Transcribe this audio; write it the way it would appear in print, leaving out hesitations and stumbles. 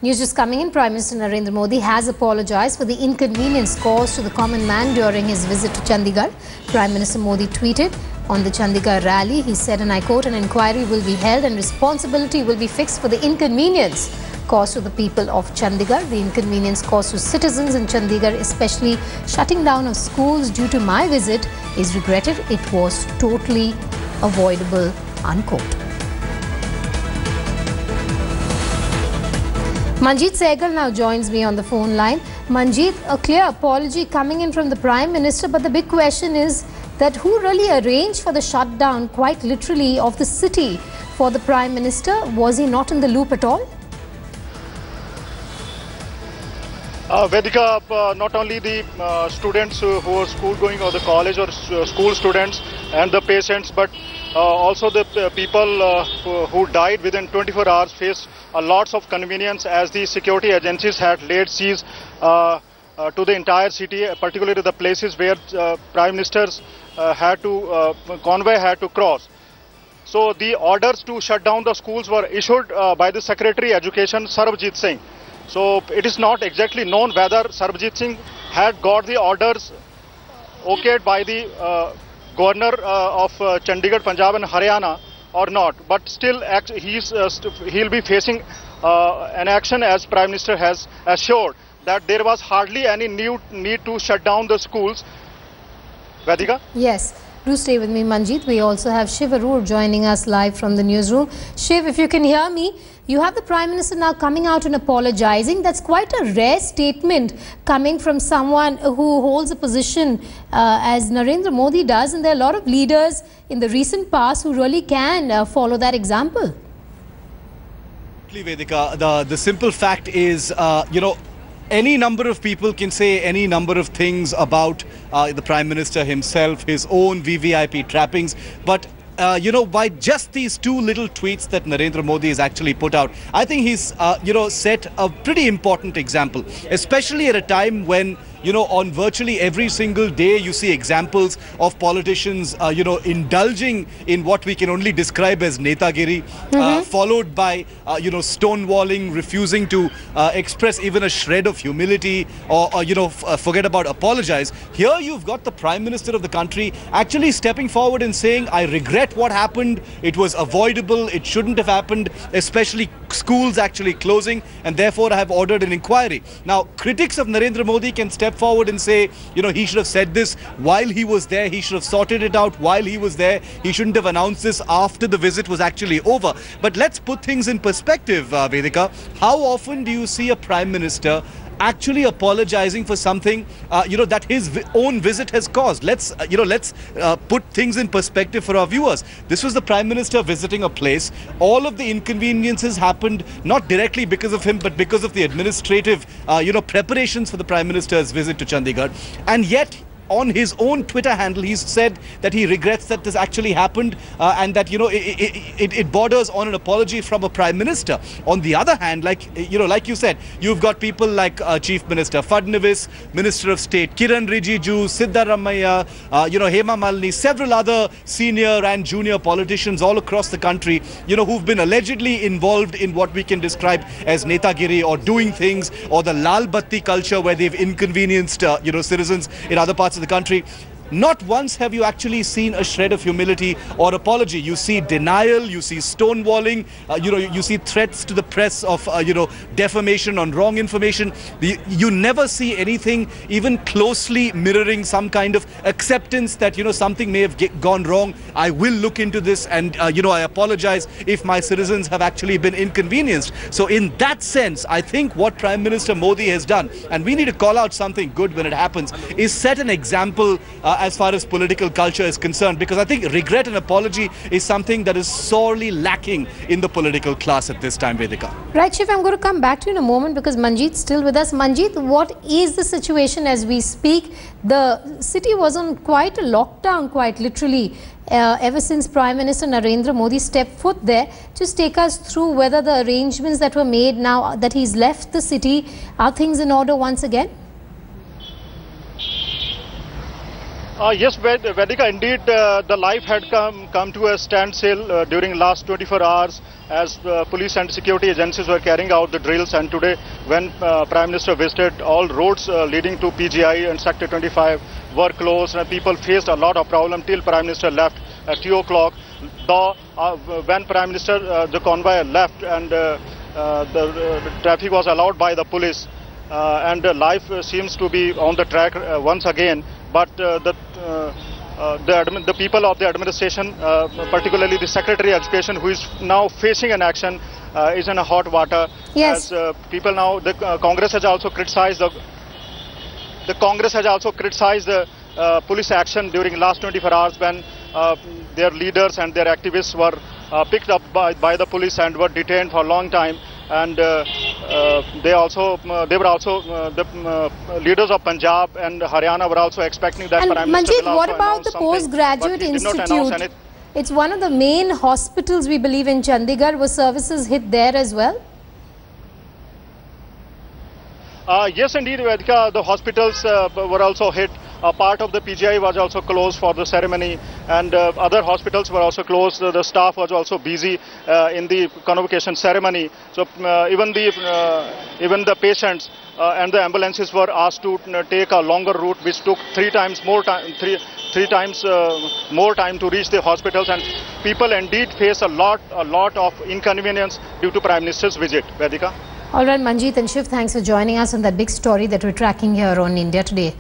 News just coming in. Prime Minister Narendra Modi has apologized for the inconvenience caused to the common man during his visit to Chandigarh. Prime Minister Modi tweeted on the Chandigarh rally. He said, and I quote, an inquiry will be held and responsibility will be fixed for the inconvenience caused to the people of Chandigarh. The inconvenience caused to citizens in Chandigarh, especially shutting down of schools due to my visit, is regretted. It was totally avoidable, unquote. Manjeet Sehgal now joins me on the phone line. Manjeet, a clear apology coming in from the Prime Minister, but the big question is that who really arranged for the shutdown, quite literally, of the city for the Prime Minister? Was he not in the loop at all? Vedika, not only the students who are school going or the college or school students and the patients, but also the people who died within 24 hours faced lots of convenience as the security agencies had laid siege to the entire city, particularly the places where Prime Ministers convoy had to cross. So the orders to shut down the schools were issued by the Secretary Education, Sarbjit Singh. So it is not exactly known whether Sarbjit Singh had got the orders okayed by the governor of Chandigarh, Punjab and Haryana or not. But still he'll be facing an action, as Prime Minister has assured that there was hardly any need to shut down the schools. Vedika? Yes. Do stay with me, Manjeet. We also have Shiv Arur joining us live from the newsroom. Shiv, if you can hear me, you have the Prime Minister now coming out and apologizing. That's quite a rare statement coming from someone who holds a position as Narendra Modi does. And there are a lot of leaders in the recent past who really can follow that example. Vedika, the simple fact is, any number of people can say any number of things about the Prime Minister himself, his own VVIP trappings, but by just these two little tweets that Narendra Modi has actually put out, I think he's, set a pretty important example, especially at a time when, on virtually every single day, you see examples of politicians, indulging in what we can only describe as netagiri, followed by, stonewalling, refusing to express even a shred of humility or forget about apologize. Here you've got the Prime Minister of the country actually stepping forward and saying, I regret what happened. It was avoidable. It shouldn't have happened, especially schools actually closing, and therefore I have ordered an inquiry. Now, critics of Narendra Modi can step forward and say, he should have said this while he was there. He should have sorted it out while he was there. He shouldn't have announced this after the visit was actually over. But let's put things in perspective, Vedika. How often do you see a Prime Minister actually apologizing for something that his own visit has caused? Let's put things in perspective for our viewers. This was the Prime Minister visiting a place. All of the inconveniences happened not directly because of him, but because of the administrative preparations for the Prime Minister's visit to Chandigarh. And yet, on his own Twitter handle, he's said that he regrets that this actually happened and that, it borders on an apology from a Prime Minister. On the other hand, like you said, you've got people like Chief Minister Fadnavis, Minister of State Kiran Rijiju, Siddaramaiah, Hema Malini, several other senior and junior politicians all across the country, who've been allegedly involved in what we can describe as netagiri or doing things, or the Lal Batti culture where they've inconvenienced, citizens in other parts of the country. Not once have you actually seen a shred of humility or apology. You see denial, you see stonewalling, you see threats to the press of, defamation on wrong information. You never see anything even closely mirroring some kind of acceptance that, something may have gone wrong. I will look into this and, I apologize if my citizens have actually been inconvenienced. So in that sense, I think what Prime Minister Modi has done, and we need to call out something good when it happens, is set an example as far as political culture is concerned, because I think regret and apology is something that is sorely lacking in the political class at this time, Vedika. Right, Shiv, I'm going to come back to you in a moment because Manjeet's still with us. Manjeet, what is the situation as we speak? The city was on quite a lockdown, quite literally, ever since Prime Minister Narendra Modi stepped foot there. Just take us through whether the arrangements that were made now that he's left the city, are things in order once again? Yes, Vedika, indeed, the life had come to a standstill during last 24 hours as police and security agencies were carrying out the drills. And today, when Prime Minister visited, all roads leading to PGI and Sector 25 were closed, and people faced a lot of problem till Prime Minister left at 2 o'clock. Though when Prime Minister, the convoy left and the traffic was allowed by the police, and life seems to be on the track once again. But the people of the administration, particularly the Secretary of Education, who is now facing an action, is in a hot water. Yes. As people now, the Congress has also criticized the Congress has also criticized the police action during last 24 hours when their leaders and their activists were picked up by the police and were detained for a long time. And they were also the leaders of Punjab and Haryana were also expecting that. And Prime Minister Manjeet, what about the postgraduate institute? It's one of the main hospitals, we believe, in Chandigarh. Were services hit there as well? Yes, indeed, Vedika, the hospitals were also hit. A part of the PGI was also closed for the ceremony, and other hospitals were also closed. The staff was also busy in the convocation ceremony. So even the patients and the ambulances were asked to take a longer route, which took three times more time to reach the hospitals. And people indeed face a lot of inconvenience due to Prime Minister's visit. Vedika. All right, Manjeet and Shiv, thanks for joining us on that big story that we're tracking here on India Today.